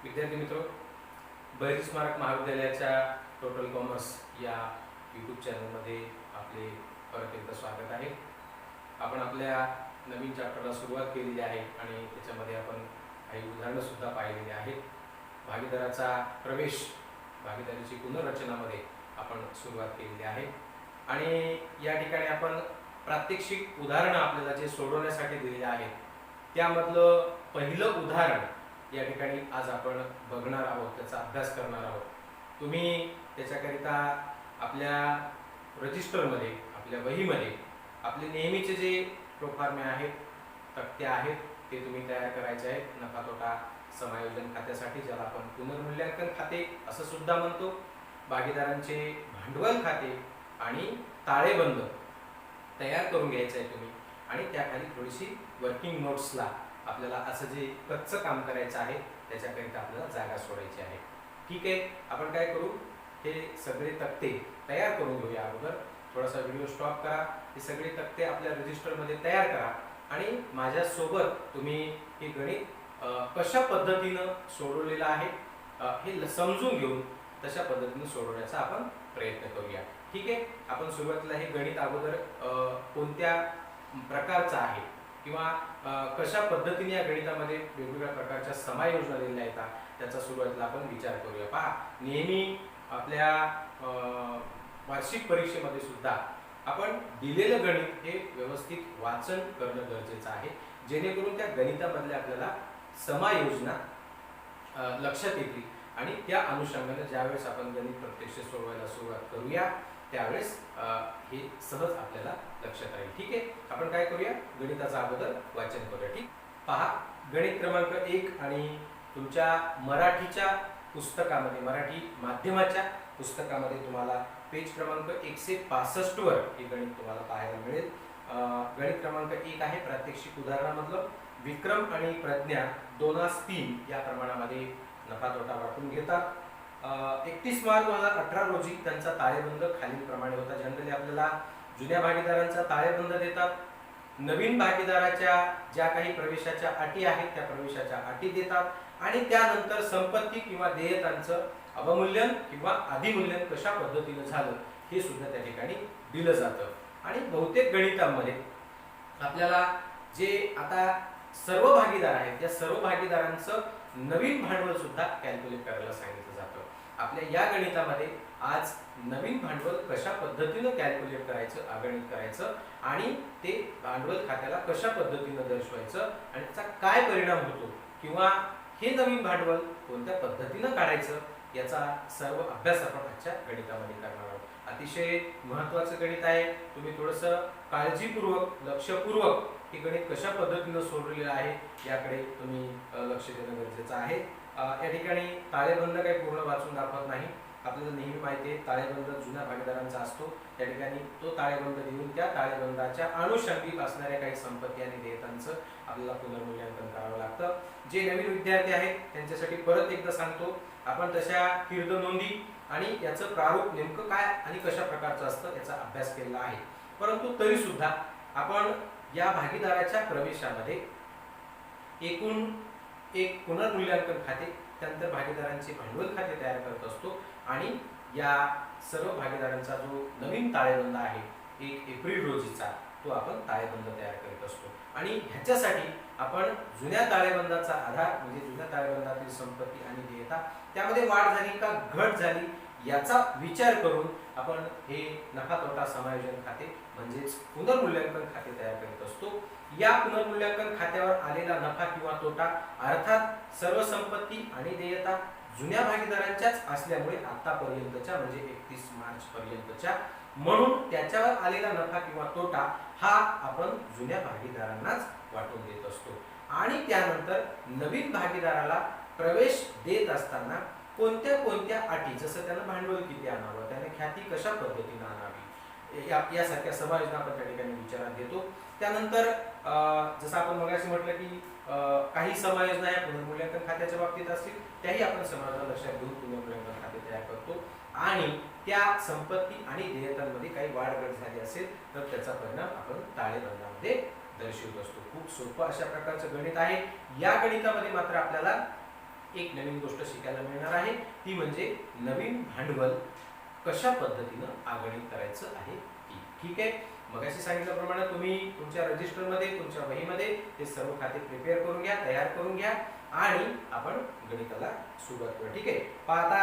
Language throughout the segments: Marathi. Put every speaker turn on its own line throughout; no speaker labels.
विद्यार्थी मित्रो, बहिरी स्मारक महाविद्यालयाच्या टोटल कॉमर्स या यूट्यूब चॅनलमध्ये आपले परत एकदा स्वागत आहे. आपण आपल्या नवीन चॅप्टरला सुरुवात केलेली आहे आणि त्याच्यामध्ये आपण काही उदाहरणं सुद्धा पाहिलेली आहेत. भागीदाराचा प्रवेश, भागीदारीची पुनर्रचनामध्ये आपण सुरुवात केलेली आहे आणि या ठिकाणी आपण प्रात्यक्षिक उदाहरणं आपल्याला जे सोडवण्यासाठी दिलेले आहेत त्यामधलं पहिलं उदाहरण या ठिकाणी आज आपण बघणार आहोत, त्याचा अभ्यास करणार आहोत. तुम्ही त्याच्याकरिता आपल्या रजिस्टरमध्ये, आपल्या वहीमध्ये आपले नेहमीचे जे प्रोफॉर्मे आहेत, तक्ते आहेत, ते तुम्ही तयार करायचे आहेत. नफा तोटा समायोजन खात्यासाठी, ज्याला आपण पुनर्मूल्यांकन खाते असं सुद्धा म्हणतो, भागीदारांचे भांडवल खाते आणि ताळेबंद तयार करून घ्यायचं आहे तुम्ही. आणि त्याखाली थोडीशी वर्किंग नोट्सला आपल्याला असं जे कच्चं काम करायचं आहे त्याच्याकरिता आपल्याला जागा सोडायची आहे. ठीक आहे, आपण काय करू, हे सगळे तक्ते तयार करून घेऊया. अगोदर थोडासा व्हिडिओ स्टॉप करा, हे सगळे तक्ते आपल्या रजिस्टरमध्ये तयार करा आणि माझ्यासोबत तुम्ही हे गणित कशा पद्धतीनं सोडवलेलं आहे हे समजून घेऊन तशा पद्धतीनं सोडवण्याचा आपण प्रयत्न करूया. ठीक आहे, आपण सुरुवातीला हे गणित अगोदर कोणत्या प्रकारचं आहे किंवा कशा पद्धतीने या गणितामध्ये वेगवेगळ्या प्रकारच्या समायोजना दिलेल्या आहेत त्याचा सुरुवातीला आपण विचार करूया. पहा, नेहमी आपल्या वार्षिक परीक्षेमध्ये सुद्धा आपण दिलेलं गणित हे व्यवस्थित वाचन करणं गरजेचं आहे, जेणेकरून त्या गणितामधले आपल्याला समायोजना लक्षात येतील आणि त्या अनुषंगाने ज्यावेळेस आपण गणित प्रत्यक्ष सोडवायला सुरुवात करूया त्यावेळेस हे सहज आपल्याला लक्षात राहील. ठीक आहे, आपण काय करूया, गणिताचा अगोदर वाचन करूया. ठीक, पहा, गणित क्रमांक 1 आणि तुमच्या मराठीच्या पुस्तकामध्ये, मराठी माध्यमाच्या पुस्तकामध्ये तुम्हाला पेज क्रमांक 165 वर हे गणित तुम्हाला पाहायला मिळेल. गणित क्रमांक 1 आहे प्रात्यक्षिक उदाहरणामधलं. विक्रम आणि प्रज्ञा 2:3 या प्रमाणामध्ये नफा तोटा वाटून घेतात. 31 मार्च 2018 रोजी त्यांचा ताळेबंद खालील प्रमाणे होता. जनरली आपल्याला जुन्या भागीदारांचा ताळेबंद देतात, नवीन भागीदाराच्या ज्या काही प्रवेशाच्या अटी आहेत त्या प्रवेशाच्या अटी देतात आणि त्यानंतर संपत्ती किंवा देयतांचं अवमूल्यन किंवा अधिमूल्यन कशा पद्धतीने झालं हे सुद्धा त्या ठिकाणी दिलं जातं. आणि बहुतेक गणितांमध्ये आपल्याला जे आता सर्व भागीदार आहेत त्या सर्व भागीदारांचं नवीन भांडवल सुद्धा कॅल्क्युलेट करायला सांगितलं जातं. आपल्या या गणितामध्ये आज नवीन भांडवल कशा पद्धतीनं कॅल्क्युलेट करायचं, अगणित करायचं आणि ते भांडवल खात्याला कशा पद्धतीनं दर्शवायचं आणि त्याचा काय परिणाम होतो किंवा हे नवीन भांडवल कोणत्या पद्धतीनं काढायचं याचा सर्व अभ्यास आपण आजच्या गणितामध्ये करणार आहोत. अतिशय महत्त्वाचं गणित आहे. तुम्ही थोडंसं काळजीपूर्वक, लक्षपूर्वक हे गणित कशा पद्धतीनं सोडवलेलं आहे याकडे तुम्ही लक्ष देणं गरजेचं आहे. या ठिकाणी ताळेबंद काही पूर्ण वाचून दाखवत नाही. आपल्याला नेहमी माहिती आहे ताळेबंद जुन्या भागीदारांचा असतो. त्या ठिकाणी तो ताळेबंद देऊन त्या ताळेबंदाच्या अनुषंगिक असणाऱ्या काही संपत्ती आणि देयतांचं आपल्याला पुनर्मूल्यांकन करावं लागतं. जे नवीन विद्यार्थी आहेत त्यांच्यासाठी परत एकदा सांगतो, आपण तशा कीर्द नोंदी आणि याचं प्रारूप नेमकं काय आणि कशा प्रकारचं असतं याचा अभ्यास केलेला आहे. परंतु तरी सुद्धा आपण या भागीदाराच्या प्रवेशामध्ये एकूण एक पुनर्मूल्यांकन खाते, त्यानंतर भागीदारांचे भांडवल खाते तयार करत असतो आणि या सर्व भागीदारांचा जो नवीन ताळेबंद आहे 1 एप्रिल रोजीचा तो आपण ताळेबंद तयार करत असतो. आणि ह्याच्यासाठी आपण जुन्या ताळेबंदाचा आधार म्हणजे जुन्या ताळेबंदातील संपत्ती आणि देयता त्यामध्ये वाढ झाली का घट झाली याचा विचार करून आपण हे नफा तोटा समायोजन खाते म्हणजेच पुनर्मूल्यांकन खाते तयार करत असतो. या पुनर्मूल्यांकन खात्यावर आलेला नफा किंवा तोटा अर्थात सर्व संपत्ती आणि देयता जुन्या भागीदारांच्याच असल्यामुळे आतापर्यंतच्या म्हणजे 31 मार्च पर्यंतच्या, म्हणून त्याच्यावर आलेला नफा किंवा तोटा हा आपण जुन्या भागीदारांनाच वाटून देत असतो. आणि त्यानंतर नवीन भागीदाराला प्रवेश देत असताना कोणत्या कोणत्या अटी, जसं त्यानं भांडवल किती आणावं, त्याने ख्याती कशा पद्धतीने आणावी यासारख्या समायोजना आपण त्या ठिकाणी विचारात घेतो. त्यानंतर जसं आपण मगाशी म्हटलं की काही समायोजना या पुनर्मूल्यांकन खात्याच्या बाबतीत असतील त्याही आपण समायोजना लक्षात घेऊन पुनर्मूल्यांकन खाते तयार करतो आणि त्या संपत्ती आणि देयतांमध्ये काही वाढ घट झाली असेल तर त्याचा परिणाम आपण ताळेबंदामध्ये दर्शवत असतो. खूप सोपं अशा प्रकारचं गणित आहे. या गणितामध्ये मात्र आपल्याला एक नवीन गोष्ट शिकायला मिळणार आहे, ती म्हणजे नवीन भांडवल कशा पद्धतीनं आगणित करायचं आहे ती. ठीक आहे. मगाशी सांगितल्याप्रमाणे तुम्ही तुमच्या रजिस्टरमध्ये, तुमच्या वहीमध्ये हे सर्व खाते प्रिपेअर करून घ्या, तयार करून घ्या आणि आपण गणिताला सुरुवात करू. ठीक आहे. पहा आता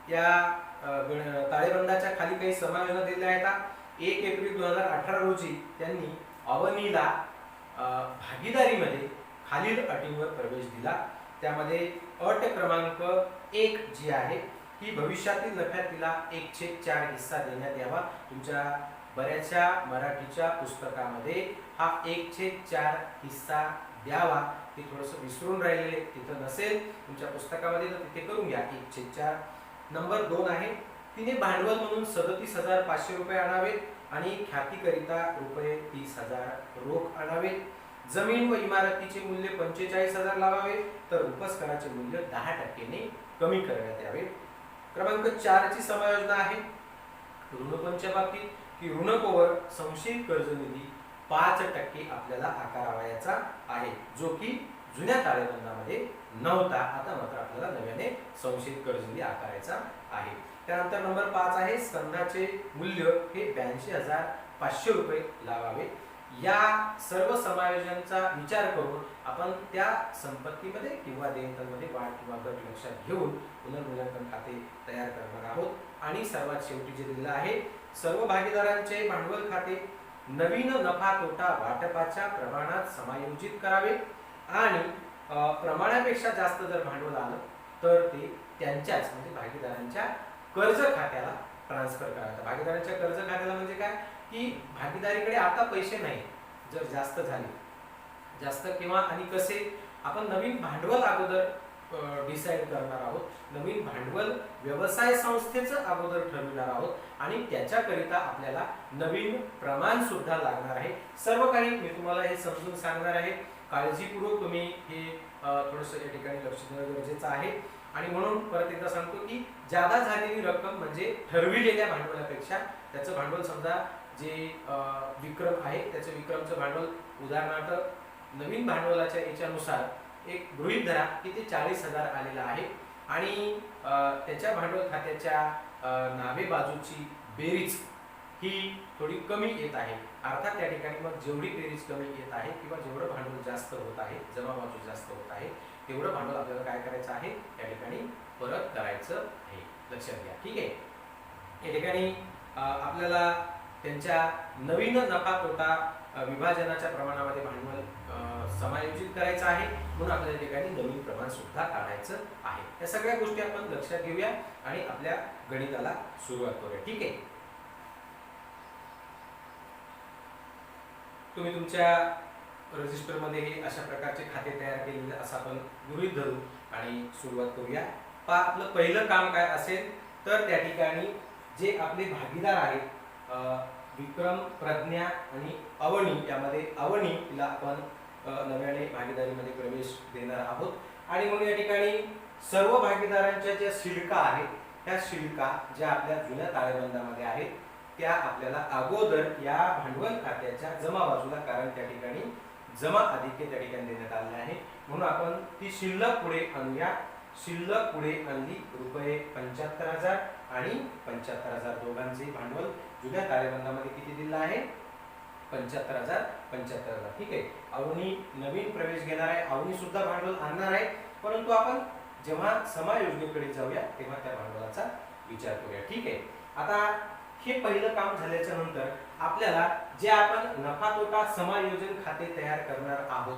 या ताळेबंदाच्या खाली काही समायोजन दिलेल्या आहेत. 1 एप्रिल 2018 रोजी त्यांनी अवनीला भागीदारीमध्ये खालील अटींवर प्रवेश दिला. त्यामध्ये अट क्रमांक 1 जी आहे की भविष्यातील नफ्यात तिला 1/4 हिस्सा देण्यात यावा. तुमच्या बऱ्याचशा मराठीच्या पुस्तकामध्ये हा 1/4 हिस्सा द्यावा ते थोडंसं विसरून राहिलेले, तिथं नसेल तुमच्या पुस्तकामध्ये तर तिथे करून घ्या 1/4. नंबर 2 आहे, तिने भांडवल म्हणून 37,500 रुपये आणावेत आणि ख्यातीकरिता रुपये 30,000 रोख आणावेत. जमीन व इमारतीचे मूल्य 45,000 लावावे तर उपस्कराचे मूल्य 10% ने कमी करण्यात यावे. क्रमांक 4 ची समायोजना आहे ऋणकोंच्या बाबतीत की ऋणकोवर संशयित कर्जनिधी 5% आपल्याला आकारावयाचा आहे, जो की जुन्या ताळेबंदामध्ये नव्हता. आता मात्र आपल्याला नव्याने संशयित कर्जनिधी आकारायचा आहे. त्यानंतर नंबर 5 आहे, स्कंधाचे मूल्य हे 82,500 रुपये लावावे. या सर्व समायोजनांचा विचार करून आपण त्या संपत्तीमध्ये किंवा देयतांमध्ये वाढ किंवा घट लक्षात घेऊन पुनर्मूल्यांकन खाते तयार करणार आहोत. आणि सर्वात शेवटी जे दिलेलं आहे, सर्व भागीदारांचे भांडवल खाते नवीन नफा तोटा वाटपाच्या प्रमाणात समायोजित करावे आणि प्रमाणापेक्षा जास्त जर भांडवल आलं तर ते त्यांच्याच म्हणजे भागीदारांच्या कर्ज खात्याला ट्रान्सफर करायचं. भागीदारांच्या कर्ज खात्याला म्हणजे काय की भागीदारीकडे आता पैसे नाही, जर जास्त झाले जास्त किंवा आणि कसे आपण नवीन भांडवल अगोदर डिसाइड करणार आहोत. नवीन भांडवल व्यवसाय संस्थेचं अगोदर ठरविणार आहोत आणि त्याच्याकरिता आपल्याला नवीन प्रमाण सुद्धा लागणार आहे. सर्व काही मी तुम्हाला हे समजून सांगणार आहे. काळजीपूर्वक तुम्ही हे थोडंसं या ठिकाणी लक्ष देणं गरजेचं आहे. आणि म्हणून परत एकदा सांगतो की जादा झालेली रक्कम म्हणजे ठरविलेल्या भांडवलापेक्षा त्याचं भांडवल समजा जे विक्रम आहे त्याचं विक्रमचं भांडवल उदाहरणार्थ नवीन भांडवलाच्या याच्यानुसार एक गृहीत धरा की ते 40,000 आलेलं आहे आणि त्याच्या भांडवल खात्याच्या नावे बाजूची बेरीज ही थोडी कमी येत आहे. अर्थात त्या ठिकाणी मग जेवढी बेरीज कमी येत आहे किंवा जेवढं भांडवल जास्त होत आहे, जमा बाजू जास्त होत आहे, तेवढं भांडवल आपल्याला काय करायचं आहे त्या ठिकाणी परत करायचं आहे. लक्षात घ्या. ठीक आहे. या ठिकाणी आपल्याला त्यांच्या नवीन नफा तोटा विभाजनाच्या प्रमाणामध्ये भांडवल समायोजित करायचं आहे, म्हणून आपल्याला ठिकाणी नवीन प्रमाण सुद्धा काढायचं आहे. या सगळ्या गोष्टी आपण लक्षात घेऊया आणि आपल्या गणिताला सुरुवात करूया. ठीक आहे. तुम्ही तुमच्या रजिस्टरमध्ये हे अशा प्रकारचे खाते तयार केलेले असं आपण गृहीत धरू आणि सुरुवात करूया. आपलं पहिलं काम काय असेल तर त्या ठिकाणी जे आपले भागीदार आहेत विक्रम, प्रज्ञा आणि अवनी, यामध्ये अवनी तिला आपण नव्याने भागीदारीमध्ये प्रवेश देणार आहोत. आणि म्हणून या ठिकाणी सर्व भागीदारांच्या ज्या शिल्का आहेत त्या शिल्का ज्या आपल्या जुन्या ताळेबंदामध्ये आहेत त्या आपल्याला अगोदर या भांडवल खात्याच्या जमा बाजूला, कारण त्या ठिकाणी जमा अधिके त्या ठिकाणी देण्यात आले आहे, म्हणून आपण ती शिल्लक पुढे आणूया. शिल्लक पुढे आणली रुपये 75,000 आणि 75,000 दोघांचे भांडवल जुन्या ताळेबंदामध्ये किती दिलं आहे 75,000. ठीक आहे. अवनी नवीन प्रवेश घेणार आहे, अवनी सुद्धा भांडवल आणणार आहे, परंतु आपण जेव्हा समायोजनेकडे जाऊया तेव्हा त्या भांडवलाचा विचार करूया. ठीक आहे. आता हे पहिलं काम झाल्याच्या नंतर आपल्याला जे आपण नफा तोटा समायोजन खाते तयार करणार आहोत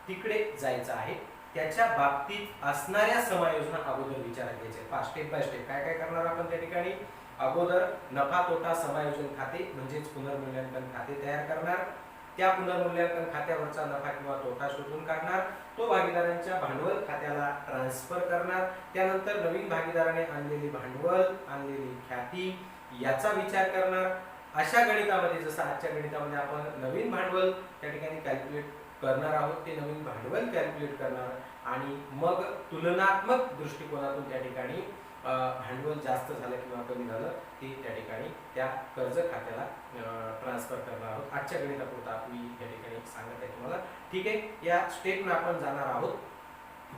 तिकडे जायचं आहे. त्याच्या बाबतीत असणाऱ्या समायोजना अगोदर विचारात घ्यायचे. स्टेप बाय स्टेप काय काय करणार आपण त्या ठिकाणी. अगोदर नफा तोटा समायोजन खाते म्हणजेच पुनर्मूल्यांकन खाते तयार करणार. त्या पुनर्मूल्यांकन खात्यावरचा नफा किंवा तोटा शोधून काढणार, तो भागीदारांच्या भांडवल खात्याला ट्रान्सफर करणार. त्यानंतर नवीन भागीदाराने आणलेली भांडवल, आणलेली ख्याती याचा विचार करणार. अशा गणितामध्ये जसं आजच्या गणितामध्ये आपण नवीन भांडवल त्या ठिकाणी कॅल्क्युलेट करणार आहोत, ते नवीन भांडवल कॅल्क्युलेट करणार आणि मग तुलनात्मक दृष्टिकोनातून त्या ठिकाणी भांडवल जास्त झालं किंवा कमी झालं ते त्या ठिकाणी त्या कर्ज खात्याला ट्रान्सफर करणार आहोत. आजच्या गणितापुरता मी या ठिकाणी सांगत आहे तुम्हाला. ठीक आहे. या स्टेपने आपण जाणार आहोत.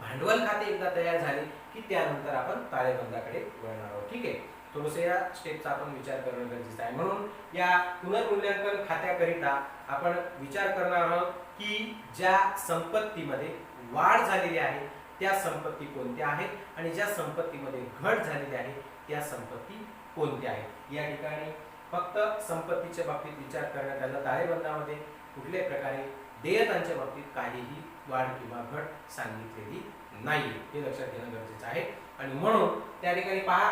भांडवल खाते एकदा तयार झाले की त्यानंतर आपण ताळेबंदाकडे वळणार आहोत. ठीक आहे, थोडंसं या स्टेपचा आपण विचार करणं गरजेचं आहे. म्हणून या पुनर्मूल्यांकन खात्याकरिता आपण विचार करणार आहोत की ज्या संपत्तीमध्ये वाढ झालेली आहे त्या संपत्ती कोणत्या आहेत आणि ज्या संपत्तीमध्ये घट झालेली आहे त्या संपत्ती कोणत्या आहेत. या ठिकाणी फक्त संपत्तीच्या बाबतीत विचार करण्यात आला, ताळेबंदामध्ये कुठल्याही प्रकारे देयतांच्या बाबतीत काहीही वाढ किंवा घट सांगितलेली नाही, हे लक्षात घेणं गरजेचं आहे. आणि म्हणून त्या ठिकाणी पहा,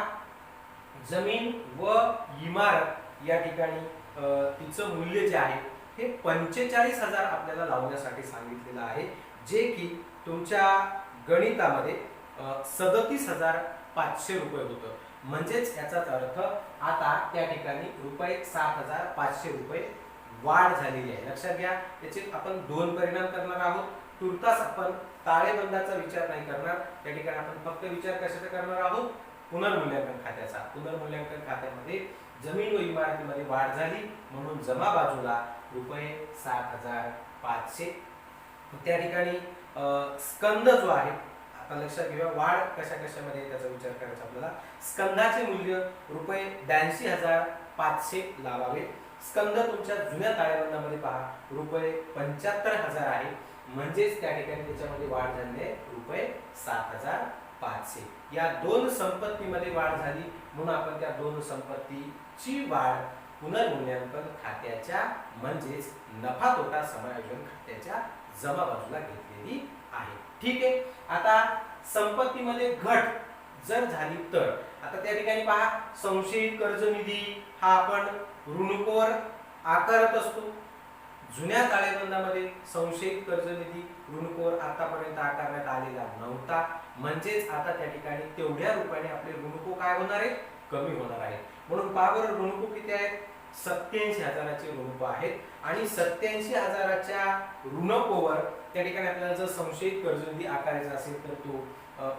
जमीन व इमारत या ठिकाणी तिचं मूल्य जे आहे हे 45,000 आपल्याला लावण्यासाठी सांगितलेलं आहे, जे की तुमच्या गणितामध्ये 37,500 रुपये होतं. म्हणजेच याचाच अर्थ आता त्या ठिकाणी रुपये 7,500 रुपये वाढ झालेली आहे. लक्षात घ्या, याचे आपण दोन परिणाम करणार आहोत. तुर्तास आपण ताळेबंदाचा विचार नाही करणार, त्या ठिकाणी आपण फक्त विचार कशाचा करणार आहोत, पुनर्मूल्यांकन खात्याचा. पुनर्मूल्यांकन खात्यामध्ये जमीन व इमारतीमध्ये वाढ झाली म्हणून जमा बाजूला रुपये 7,500. त्या ठिकाणी स्कंद जो आहे, आता लक्षात घेऊया वाढ कशा कशामध्ये त्याचा विचार करायचा आपल्याला. स्कंदाचे मूल्य रुपये 82,500 लावावे. स्कंद तुमच्या जुन्या ताळेबंदामध्ये पहा रुपये 75,000 आहे, म्हणजेच त्या ठिकाणी त्याच्यामध्ये वाढ झाली आहे रुपये 7,500. या दोन संपत्तीमध्ये वाढ झाली म्हणून आपण त्या दोन संपत्तीची वाढ पुनर्मूल्यांकन खात्याच्या म्हणजेच नफा तोटा समायोजन खात्याच्या जमा बाजूला घेतलेली आहे. ठीक आहे, आता संपत्तीमध्ये घट जर झाली तर आता त्या ठिकाणी पहा, संशयित कर्ज निधी हा आपण ऋणकोवर आकारत असतो. जुन्या ताळेबंदामध्ये संशयित कर्ज निधी ऋणकोवर आतापर्यंत आकारण्यात आलेला नव्हता, म्हणजेच आता त्या ठिकाणी तेवढ्या रुपयाने आपले ऋणको काय होणार आहे, कमी होणार आहे. म्हणून पहा बरं, ऋणको किती आहेत, 87,000चे ऋणको आहेत. आणि 87,000च्या ऋणकोवर त्या ठिकाणी आपल्याला जर संशयित कर्ज निधी आकारायचा असेल तर तो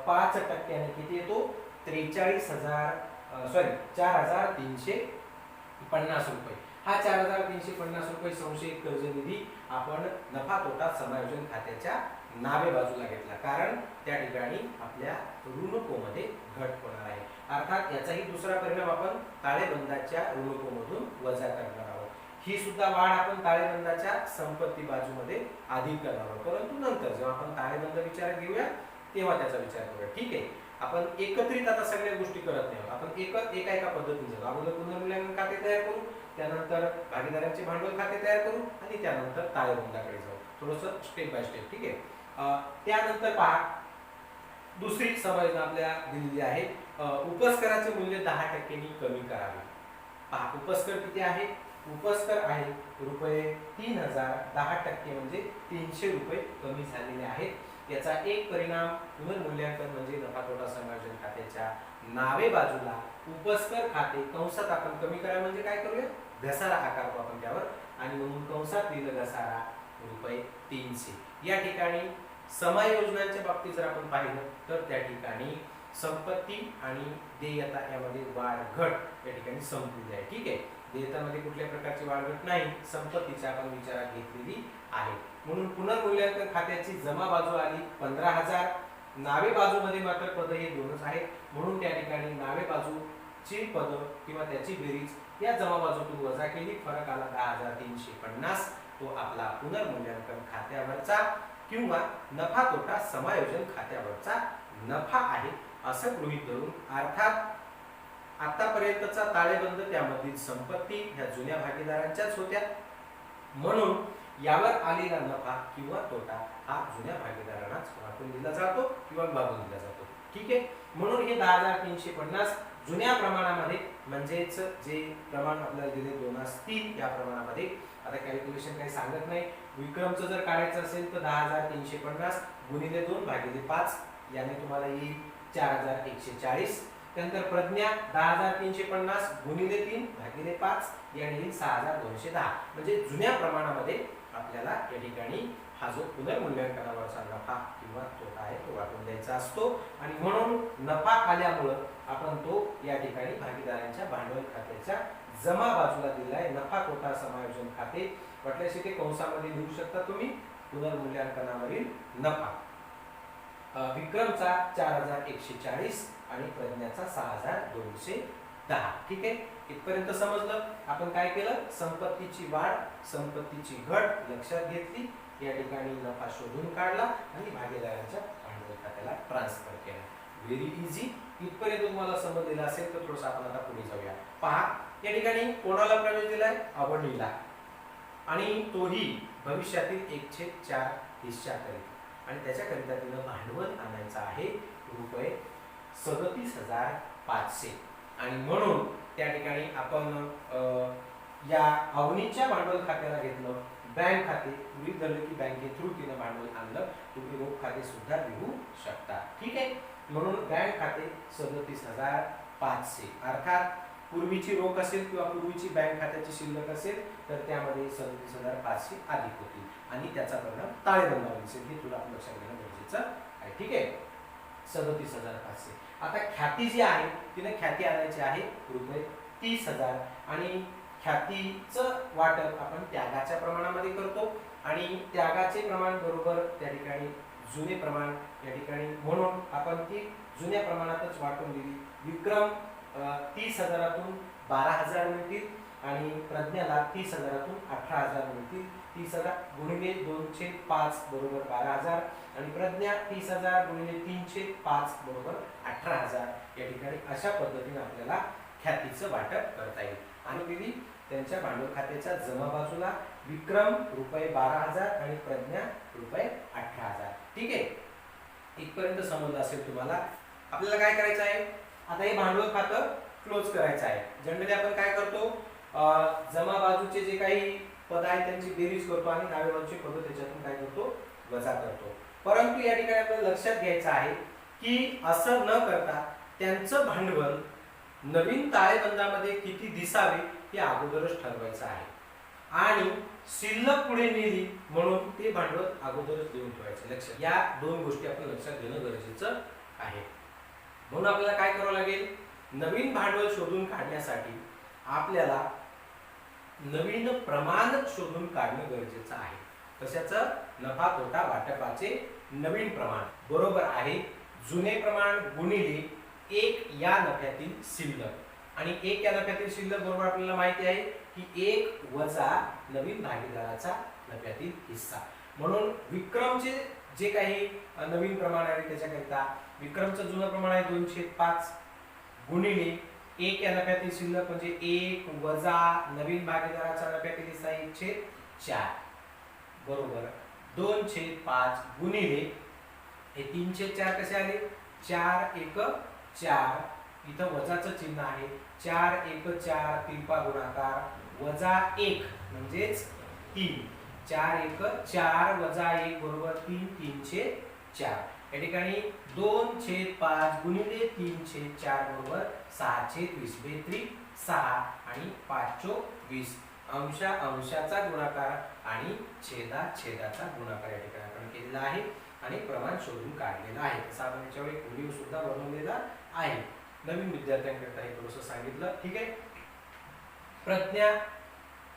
5% किती येतो, 4,350 रुपये. हा 4,350 रुपये संशयित कर्ज निधी आपण नफा तोटा समायोजन खात्याच्या नावे बाजूला घेतला, कारण त्या ठिकाणी आपल्या ऋणकोमध्ये घट होणार आहे. अर्थात याचाही दुसरा परिणाम आपण ताळेबंदाच्या ऋणकोमधून वजा करणार आहोत. ही सुद्धा वाढ आपण ताळेबंदाच्या संपत्ती बाजूमध्ये आधी करणार आहोत, परंतु नंतर जेव्हा आपण ताळेबंद विचारात घेऊया तेव्हा त्याचा विचार करूया. ठीक आहे, आपण एकत्रित आता सगळ्या गोष्टी करत नाही, आपण एका पद्धतीने जाऊ. अगोदर पुनर्मूल्यांकन खाते तयार करू, त्यानंतर भागीदारांचे भांडवल खाते तयार करू आणि त्यानंतर ताळेबंदाकडे जाऊ, थोडंसं स्टेप बाय स्टेप. ठीक आहे, त्यानंतर पहा, दुसरी समायोजन आपल्याला दिलेली आहे, उपस्कराचे मूल्य 10% कमी करावे. पहा, उपस्कर किती आहे, उपस्कर आहे रुपये 3,000, 10% म्हणजे 300 रुपये कमी झालेले आहेत. याचा एक परिणाम पुनर्मूल्यांकन म्हणजे नफा तोटा समायोजन खात्याच्या नावे बाजूला उपस्कर खाते कंसात आपण कमी करा, म्हणजे काय करूया, घसारा आकारतो आपण त्यावर, आणि म्हणून कंसात लिहिलं घसारा रुपये 300. या ठिकाणी समायोजनाच्या बाबतीत जर आपण पाहिलं तर त्या ठिकाणी संपत्ती आणि देयता यामध्ये वाढ घट या ठिकाणी संपलेली आहे. ठीक आहे, देयतामध्ये कुठल्या प्रकारची वाढ घट नाही, संपत्तीची आपण विचारात घेतलेली आहे. म्हणून पुनर्मूल्यांकन खात्याची जमा बाजू आली 15,000, नावे बाजूमध्ये मात्र पद हे दोनच आहेत, म्हणून त्या ठिकाणी नावे बाजूची पद किंवा त्याची बेरीज या जमा बाजूतून वजा केली, फरक आला 10,350. तो आपला पुनर्मूल्यांकन खात्यावरचा किंवा नफा तोटा समायोजन खात्यावरचा नफा आहे असं गृहीत धरून, अर्थात आतापर्यंतचा ताळेबंद त्यामधील संपत्ती ह्या जुन्या भागीदारांच्याच होत्या, म्हणून यावर आलेला नफा किंवा तोटा हा जुन्या भागीदारांनाच वाटून दिला जातो किंवा विभागून दिला जातो. ठीक आहे, म्हणून हे 10,350 जुन्या प्रमाणामध्ये, म्हणजेच जे प्रमाण आपल्याला दिले 2/3 या प्रमाणामध्ये. आता कॅल्क्युलेशन काही सांगत नाही, विक्रमचं जर काढायचं असेल तर 10,350 गुणिले 2 भागिले 5 याने तुम्हाला येईल 4,140. त्यानंतर प्रज्ञा 10,350 गुणिले 3 भागिले 5 याने येईल 6,210. म्हणजे जुन्या प्रमाणामध्ये आपल्याला या ठिकाणी हा जो पुनर्मूल्यांकनावरचा नफा किंवा तोटा आहे तो वाटून द्यायचा असतो, आणि म्हणून नफा आल्यामुळं आपण तो या ठिकाणी भागीदारांच्या भांडवल खात्याच्या जमा बाजूला दिला आहे. नफा तोटा समायोजन खाते वाटल्यास ते कंसामध्ये लिहू शकता तुम्ही, पुनर्मूल्यांकनावरील नफा. विक्रमचा 4140 आणि प्रज्ञाचा 6210. ठीक आहे, इथपर्यंत समजलं. आपण काय केलं, संपत्तीची वाढ संपत्तीची घट लक्षात घेतली, या ठिकाणी नफा शोधून काढला आणि भागीदारांच्या भांडवल खात्याला ट्रान्सफर केला. Very easy. इथपर्यंत तुम्हाला समजलेलं असेल तर थोडंसं आपण आता पुढे जाऊया. पहा, या ठिकाणी कोणाला प्रवेश दिलाय, अवनीला, आणि तोही भविष्यातील 1/4 हिस्साकरिता, आणि त्याच्याकरिता तिनं भांडवल आणायचं आहे रुपये 37,500. आणि म्हणून त्या ठिकाणी आपण या अवनीच्या भांडवल खात्याला घेतलं बँक खाते. गृहीत धरलं की बँके थ्रू तिनं भांडवल आणलं. तुम्ही रोख खाते सुद्धा लिहू शकता. ठीक आहे, म्हणून बँक खाते 37,500. अर्थात पूर्वीची रोख असेल किंवा पूर्वीची बँक खात्याची शिल्लक असेल तर त्यामध्ये 37,500 अधिक होतील आणि त्याचा परिणाम ताळेबंदावर दिसेल. हे तुला लक्षात घेणं गरजेचं आहे. ठीक आहे, 37,500. आता ख्याती जी आहे तिने ख्याती आणायची आहे रुपये 30,000 आणि ख्यातीचं वाटप आपण त्यागाच्या प्रमाणामध्ये करतो आणि त्यागाचे प्रमाण बरोबर त्या ठिकाणी जुने प्रमाण या ठिकाणी, म्हणून आपण ती जुन्या प्रमाणातच वाटून दिली. विक्रम 30,000तून 12,000 मिळतील आणि प्रज्ञाला 30,000तून 18,000 मिळतील. 30,000 गुणिले 2/5 बरोबर 12,000 आणि प्रज्ञा 30,000 गुणिले 3/5 बरोबर 18,000. या ठिकाणी अशा पद्धतीने आपल्याला ख्यातीचं वाटप करता येईल. आणि दिली त्यांच्या भांडवल खात्याच्या जमा बाजूला विक्रम रुपये 12,000 आणि प्रज्ञा रुपये 18,000. ठीक आहे, इथपर्यंत समजलं असेल तुम्हाला. आपल्याला काय करायचं आहे, आता हे भांडवल खातं क्लोज करायचं आहे. जनरली आपण काय करतो, जमा बाजूचे जे काही पद आहेत त्यांची बेरीज करतो आणि डाव्या बाजूचे पद त्याच्यातून काय करतो, वजा करतो. परंतु या ठिकाणी आपल्याला लक्षात घ्यायचं आहे की असं न करता त्यांचं भांडवल नवीन ताळेबंदामध्ये किती दिसावे हे अगोदरच ठरवायचं आहे आणि शिल्लक पुढे नेली म्हणून ते भांडवल अगोदरच लिहून ठेवायचं. लक्षात, या दोन गोष्टी आपण लक्षात घेणं गरजेचं आहे. म्हणून आपल्याला काय करावं लागेल, नवीन भांडवल शोधून काढण्यासाठी आपल्याला नवीन प्रमाण शोधून काढणं गरजेचं आहे. कशाचं, नफा तोटा वाटपाचे नवीन प्रमाण बरोबर आहे जुने प्रमाण गुणिले 1 या नफ्यातील शिल्लक. आणि 1 या नफ्यातील शिल्लक बरोबर आपल्याला माहिती आहे की 1 वजा नवीन भागीदाराचा नफ्यातील हिस्सा. म्हणून विक्रमचे जे काही नवीन प्रमाण आहे त्याच्याकरिता विक्रमचं जुनं प्रमाण आहे 2/5 गुणिले 1 या नफ्यातील शिल्लक म्हणजे 1 वजा नवीन भागीदाराचा नफ्यातील हिस्सा 1/4 बरोबर 2/5 गुणिले हे 3/4 कसे आले, 4×1=4. इथं वजाचं चिन्ह आहे, 4×1=4 तिरपा गुणाकार वजा 1 म्हणजेच 3. 4×1=4 वजा 1 बरोबर 3. 3/4. या ठिकाणी 2/5 गुणिले 3/4 बरोबर 6/20. बेत्री 6 आणि 5/20. अंशाचा गुणाकार आणि छेदाचा गुणाकार या ठिकाणी आपण केलेला आहे आणि प्रमाण शोधून काढलेलं आहे. तसं आपण याच्यावर एक व्हिडिओ सुद्धा बनवलेला आहे. नवीन विद्यार्थ्यांकरता हे थोडंसं सांगितलं. ठीक आहे, प्रज्ञा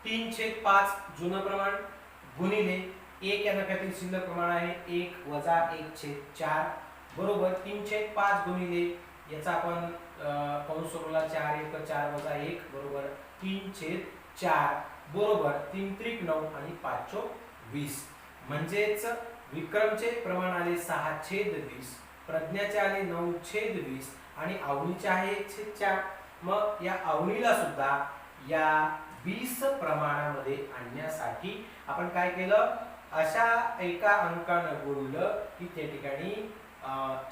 3/5 जुनं प्रमाण गुणिले 1 या नफ्यातील शिल्लक प्रमाण आहे 1 वजा 1/4 बरोबर 3/5 गुणिले याचा आपण कंस सोडवला 4×1=4 वजा 1 बरोबर 3/4 बरोबर 3×9 आणि 5/20. म्हणजेच विक्रमचे प्रमाण आले 6/20, प्रज्ञाचे आले 9/20 आणि अवनीचे आहे 1/4. मग या अवनीला सुद्धा या 20 प्रमाणामध्ये आणण्यासाठी आपण काय केलं, अशा एका अंकानं गुणलं की त्या ठिकाणी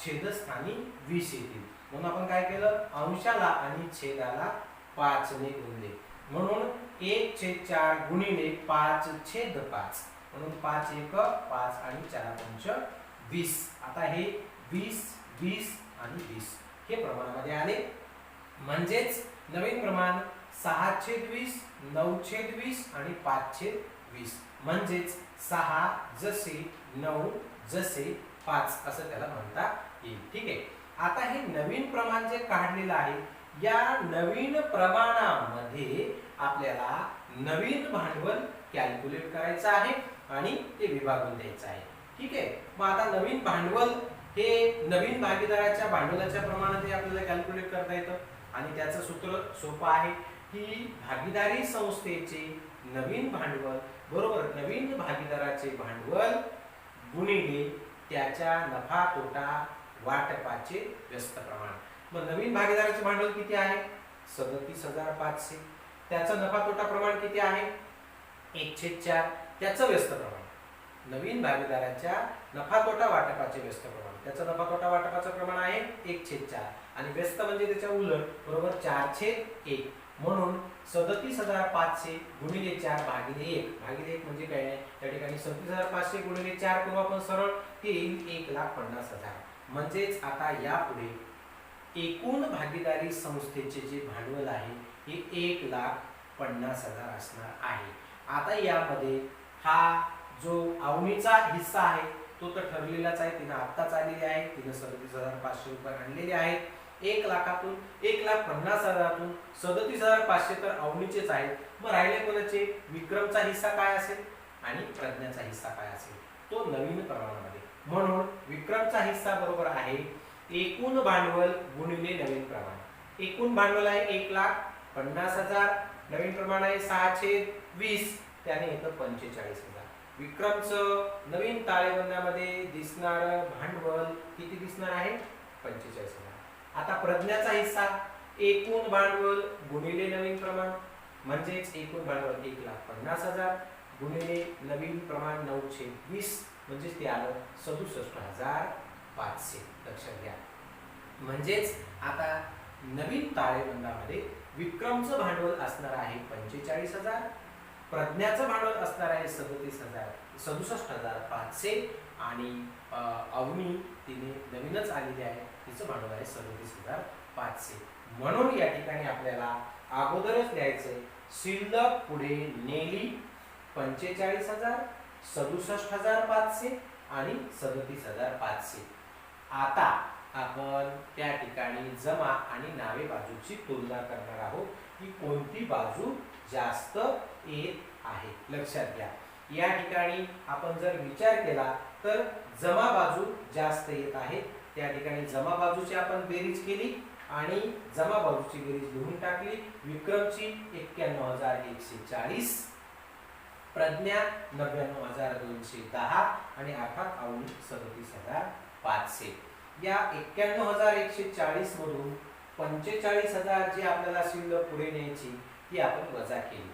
छेदस्थानी 20 येतील. म्हणून आपण काय केलं, अंशाला आणि छेदाला 5 ने गुणले. म्हणून 1/4 गुणिले 5/5 म्हणून 5×1=5 आणि 4×5=20. आता हे 20, 20 आणि 20 हे प्रमाणामध्ये आले. म्हणजेच नवीन प्रमाण 6/20, 9/20 आणि 5/20. म्हणजेच 6 जसे 9 जसे 5 असं त्याला म्हणता येईल. ठीक आहे, आता हे नवीन प्रमाण जे काढलेलं आहे या नवीन प्रमाणामध्ये आपल्याला नवीन भांडवल कॅल्क्युलेट करायचं आहे आणि ते विभागून द्यायचं आहे. ठीक आहे, मग आता नवीन भांडवल हे नवीन भागीदाराच्या भांडवलाच्या प्रमाणात आपल्याला कॅल्क्युलेट करता येतं आणि त्याचं सूत्र सोपं आहे की भागीदारी संस्थेचे नवीन भांडवल बरोबर नवीन भागीदाराचे भांडवल गुणिले त्याच्या नफा तोटा वाटपाचे व्यस्त प्रमाण. मग नवीन भागीदाराचे भांडवल किती आहे 37,500. त्याचं नफा तोटा प्रमाण किती आहे 1/4. त्याचं व्यस्त प्रमाण नवीन भागीदाराच्या नफा तोटा वाटपाचे व्यस्त प्रमाण त्याचं नफा तोटा वाटपाचं प्रमाण आहे 1/4 आणि व्यस्त म्हणजे त्याच्या उलट बरोबर 4/1. म्हणून 37,500 गुणिले 4 भागिले 1 भागिले 1 म्हणजे काय आहे त्या ठिकाणी 37,500 गुणिले 4 करू आपण सरळ ते येईल 1,50,000. म्हणजेच आता यापुढे एकूण भागीदारी संस्थेचे जे भांडवल आहे हे 1,50,000 असणार आहे. आता यामध्ये हा जो अवनीचा हिस्सा आहे तो तर ठरलेलाच आहे. तिने आत्ताच आलेली आहे. तिने 37,500 रुपये आणलेले आहेत. 1,00,000तून 1,50,000तून 37,500 तर अवनीचेच आहेत. मग राहिले कोणाचे विक्रमचा हिस्सा काय असेल आणि प्रज्ञाचा हिस्सा काय असेल तो नवीन प्रमाणामध्ये. म्हणून विक्रमचा हिस्सा बरोबर आहे एकूण भांडवल गुणिले नवीन प्रमाण. एकूण भांडवल आहे 1,50,000 नवीन प्रमाण आहे 6/20 त्याने येतं 45,000. विक्रमचं नवीन ताळेबंदामध्ये दिसणार भांडवल किती दिसणार आहे 45,000. आता प्रज्ञाचा हिस्सा एकूण भांडवल गुणिले नवीन प्रमाण म्हणजेच एकूण भांडवल 1,50,000 गुणिले नवीन प्रमाण 9/20 म्हणजेच ते आलं 67,500. लक्षात घ्या. म्हणजेच आता नवीन ताळेबंदामध्ये विक्रमचं भांडवल असणार आहे 45,000 प्रज्ञाचं भांडवल असणार आहे 67,500 आणि अवनी तिने नवीनच आलेली आहे तिचं भांडवल आहे 37,500. म्हणून या ठिकाणी आपल्याला अगोदरच लिहायचंय शिल्लक पुढे नेली 45,000 67,500 आणि 37,500. आता आपण त्या ठिकाणी जमा आणि नावे बाजूची तुलना करणार आहोत की कोणती बाजू जास्त येत आहे. लक्षात घ्या या ठिकाणी आपण जर विचार केला तर जमा बाजू जास्त येत आहे. त्या ठिकाणी जमा बाजूची आपण बेरीज केली आणि जमा बाजूची बेरीज लिहून टाकली. विक्रमची 91,140 प्रज्ञा 99,210 आणि अर्थात अवनी 37,500. या 91,140 मधून 45,000 जी आपल्याला शिल्लक पुढे न्यायची ती आपण वजा केली.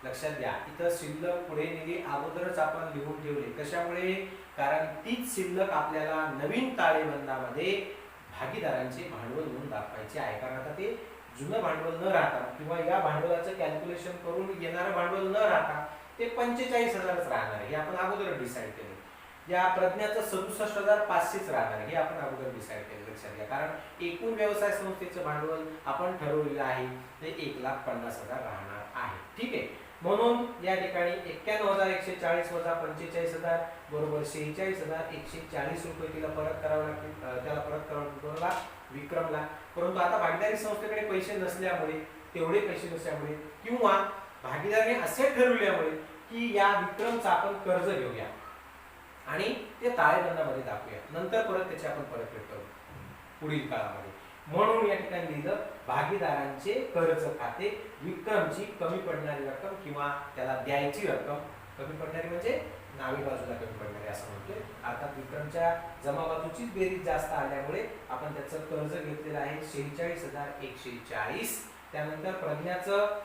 लक्षात घ्या इथं शिल्लक पुढे नेली अगोदरच आपण लिहून ठेवले. कशामुळे कारण तीच शिल्लक आपल्याला नवीन ताळेबंदामध्ये भागीदारांचे भांडवल म्हणून दाखवायचे आहे. कारण आता ते जुनं भांडवल न राहता किंवा या भांडवलाचं कॅल्क्युलेशन करून येणारं भांडवल न राहता ते 45,000च राहणार आहे हे आपण अगोदर डिसाईड केले. या प्रज्ञाचं 67,500च राहणार हे आपण अगोदर डिसाईड केलं. लक्षात घ्या कारण एकूण व्यवसाय संस्थेचं भांडवल आपण ठरवलेलं आहे ते 1,50,000 राहणार आहे. ठीक आहे. म्हणून या ठिकाणी 91,140 वजा 45,000 बरोबर 46,140 रुपये तिला परत करावं लागतील. त्याला परत करावं लागला विक्रमला. परंतु आता भागीदारी संस्थेकडे पैसे नसल्यामुळे तेवढे पैसे नसल्यामुळे किंवा भागीदाराने असे ठरवल्यामुळे की या विक्रमचा आपण कर्ज घेऊया आणि ते ताळेबंदामध्ये दाखवूया नंतर परत त्याची आपण परतफेड करू पुढील काळामध्ये. म्हणून या ठिकाणी लिहिलं भागीदारांचे कर्ज खाते विक्रमची कमी पडणारी रक्कम किंवा त्याला द्यायची रक्कम कमी पडणारी म्हणजे नावी बाजूला कमी पडणारी असं म्हणतोय. अर्थात विक्रमच्या जमा बाजूचीच बेरीज जास्त आल्यामुळे आपण त्याचं कर्ज घेतलेलं आहे 46,140. त्यानंतर प्रज्ञाचं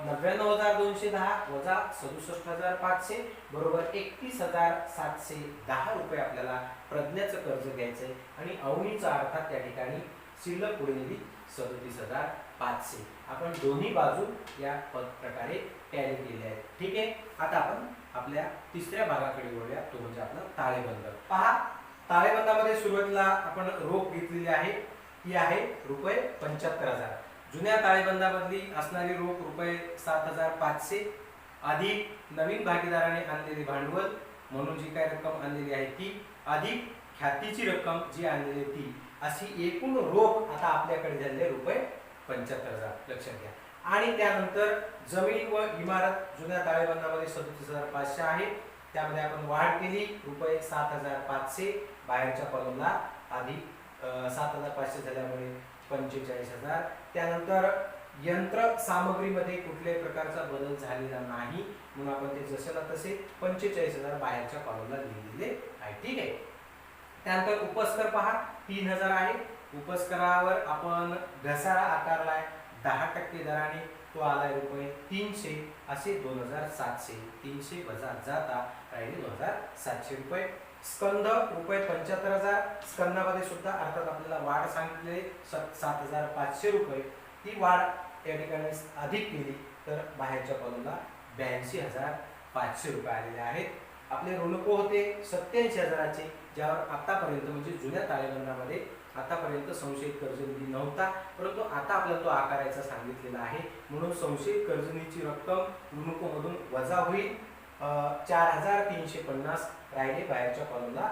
99,210 वजा 67,500 बरोबर 31,710 रुपये आपल्याला प्रज्ञाचं कर्ज घ्यायचंय आणि अवनीचा अर्थात त्या ठिकाणी शिल्लक पुढे नेली 37,500. आपण दोन्ही बाजू या प्रकारे टॅली केल्या आहेत. ठीक आहे. आता आपण आपल्या तिसऱ्या भागाकडे वळूया तो म्हणजे आपला ताळेबंद. पहा ताळेबंदामध्ये सुरुवातीला आपण रोख घेतलेली आहे ती आहे रुपये 75,000. जुन्या ताळेबंदामधली असणारी रोख रुपये 7,500 अधिक नवीन भागीदाराने आणलेले भांडवल म्हणून जी काय रक्कम आणलेली आहे ती अधिक ख्यातीची रक्कम जी आणलेली ती अशी एकूण रोख आता आपल्याकडे झालेले रुपये 75,000. लक्षात घ्या. आणि त्यानंतर जमीन व इमारत जुन्या ताळेबंदामध्ये 37,500 आहे त्यामध्ये आपण वाढ केली रुपये 7,500, बाहेरच्या कॉलमला आधी 7,500 झाल्यामुळे 45,000. त्यानंतर यंत्र सामग्रीमध्ये कुठल्याही प्रकारचा बदल झालेला नाही म्हणून आपण ते जसेला तसे 45,000 बाहेरच्या कॉलमला लिहिलेले आहे. ठीक आहे. त्यानंतर उपस्कर पहा 3,000 आहे. उपस्करावर आपण घसारा आकारलाय 10% दराने, तो आलाय रुपये 300, असे 2,700. 300 वजा जाता राहिले 2,700 रुपये. स्कंद रुपये 75,000. स्कंदामध्ये सुद्धा अर्थात आपल्याला वाढ सांगितले 7,500 रुपये. ती वाढ या ठिकाणी अधिक केली तर बाहेरच्या कॉलमला 82,500 रुपये आलेले आहेत. आपले ऋणको होते 87,000चे, ज्यावर आतापर्यंत म्हणजे जुन्या ताळेबंदामध्ये आतापर्यंत संशयित कर्ज निधी नव्हता, परंतु आता आपल्याला तो आकारायचा सांगितलेला आहे म्हणून संशयित कर्ज निधीची रक्कम ऋणकोमधून वजा होईल 4,350. राहिले बाहेरच्या कॉलमला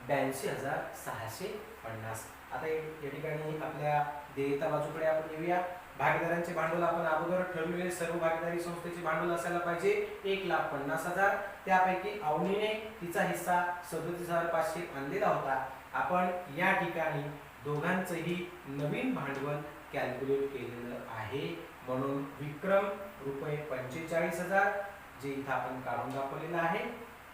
82,650. आता या ठिकाणी आपल्या देयता बाजूकडे आपण येऊया. भागीदारांचे भांडवल आपण अगोदर ठरवलेले सर्व भागीदारी संस्थेचे भांडवल असायला पाहिजे 1,50,000. त्यापैकी अवनीने तिचा हिस्सा 37,500 आणलेला होता. आपण या ठिकाणी दोघांचेही नवीन भांडवल कॅल्क्युलेट केलेलं आहे म्हणून विक्रम रुपये 45,000 जे इथं आपण काढून दाखवलेलं आहे.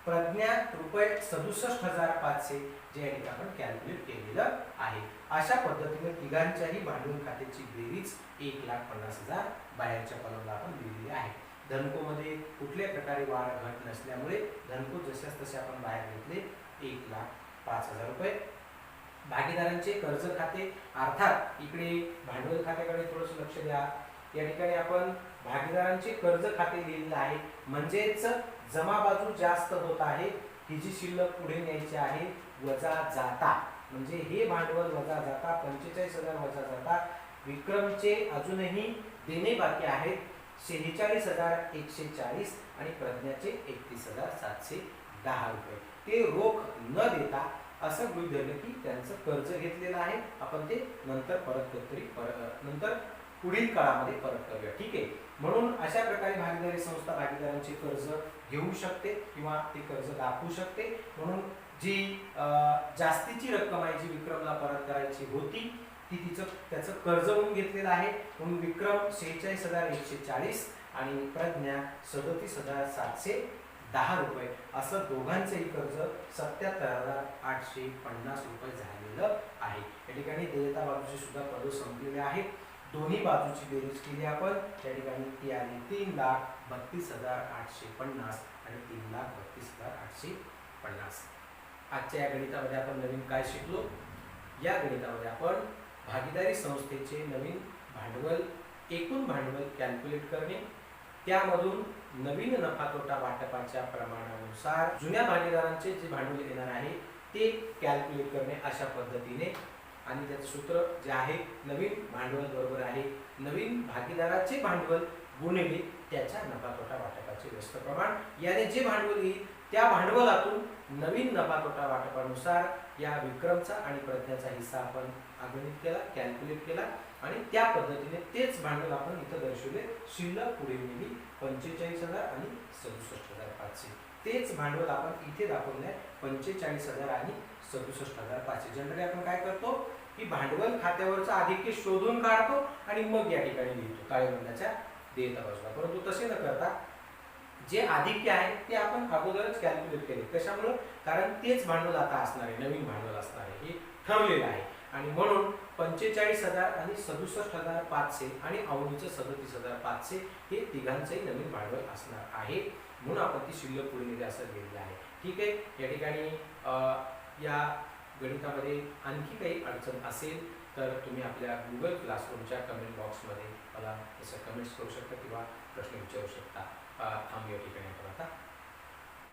प्रज्ञा रुपये 67,500 जे या ठिकाणी आपण कॅल्क्युलेट केलेलं आहे. अशा पद्धतीने तिघांच्याही भांडवल खात्याची बेरीज 1,50,000 बाहेरच्या कॉलमला आपण दिलेली आहे. धनकोमध्ये कुठल्याही प्रकारे वाढ घट नसल्यामुळे धनको जशाच तसे आपण बाहेर घेतले 1,05,000 रुपये. भागीदारांचे कर्ज खाते, अर्थात इकडे भांडवल खात्याकडे थोडंसं लक्ष द्या. या ठिकाणी आपण भागीदारांचे कर्ज खाते लिहिलेलं आहे म्हणजेच जमा बाजू जास्त होत आहे, ही जी शिल्लक पुढे न्यायची आहे वजा जाता, म्हणजे हे भांडवल वजा जाता 45,000 वजा जाता. विक्रमचे अजूनही देणे बाकी आहेत 46,140 आणि प्रज्ञाचे 31,710 रुपये. ते रोख न देता असं गृहीत धरलं की त्यांचं कर्ज घेतलेलं आहे, आपण ते नंतर परत नंतर पुढील काळामध्ये परत करूया. ठीक आहे. म्हणून अशा प्रकारे भागीदारी संस्था भागीदारांचे कर्ज घेऊ शकते किंवा ते कर्ज दाखवू शकते. म्हणून जी जास्तीची रक्कम आहे जी विक्रमला परत करायची होती ती त्याचं कर्ज म्हणून घेतलेलं आहे म्हणून विक्रम 46,140 आणि प्रज्ञा 37,710 रुपये असं दोघांचेही कर्ज 77,850 रुपये झालेलं आहे. या ठिकाणी देयता बाजूचे सुद्धा पद संपलेले आहेत. दोन्ही बाजूची बेरीज केली आपण, त्या ठिकाणी ती आली 3,32,850 आणि 3,32,850. आजच्या या गणितामध्ये आपण नवीन काय शिकलो? या गणितामध्ये आपण भागीदारी संस्थेचे नवीन भांडवल, एकूण भांडवल कॅल्क्युलेट करणे, त्यामधून नवीन नफा तोटा वाटपाच्या प्रमाणानुसार जुन्या भागीदारांचे जे भांडवल येणार आहे ते कॅल्क्युलेट करणे अशा पद्धतीने. आणि त्याचं सूत्र जे आहे नवीन भांडवल बरोबर आहे नवीन भागीदाराचे भांडवल गुणिले त्याच्या नफा तोटा वाटपाचे व्यस्त प्रमाण. याने जे भांडवल येईल त्या भांडवलातून नवीन नफा तोटा वाटपानुसार या विक्रमचा आणि प्रज्ञाचा हिस्सा आपण अगणित केला, कॅल्क्युलेट केला आणि त्या पद्धतीने तेच भांडवल आपण इथं दर्शवले. शिल्लक पुढे नेली 45,000 आणि 67,500. तेच भांडवल आपण इथे दाखवले 45,000 आणि 67,500. जनरली आपण काय करतो की भांडवल खात्यावरचा आधिक्य शोधून काढतो आणि मग या ठिकाणी लिहितो ताळेबंदाच्या देयता बाजूला, परंतु तसे न करता जे आधिक्य आहे ते आपण अगोदरच कॅल्क्युलेट केले. कशामुळे? कारण तेच भांडवल आता असणार आहे, नवीन भांडवल असणार आहे हे ठरलेलं आहे आणि म्हणून 45,000 आणि 67,500 आणि अवनीचं 37,500 हे तिघांचंही नवीन भांडवल असणार आहे म्हणून आपण ती शिल्लक पुढे नेली असं लिहिलेलं आहे. ठीक आहे. या ठिकाणी या गणितामध्ये आणखी काही अडचण असेल तर तुम्ही आपल्या गुगल क्लासरूमच्या कमेंट बॉक्समध्ये मला तसं कमेंट्स करू शकता किंवा प्रश्न विचारू शकता. थांबूया ठिकाणी आपण आता.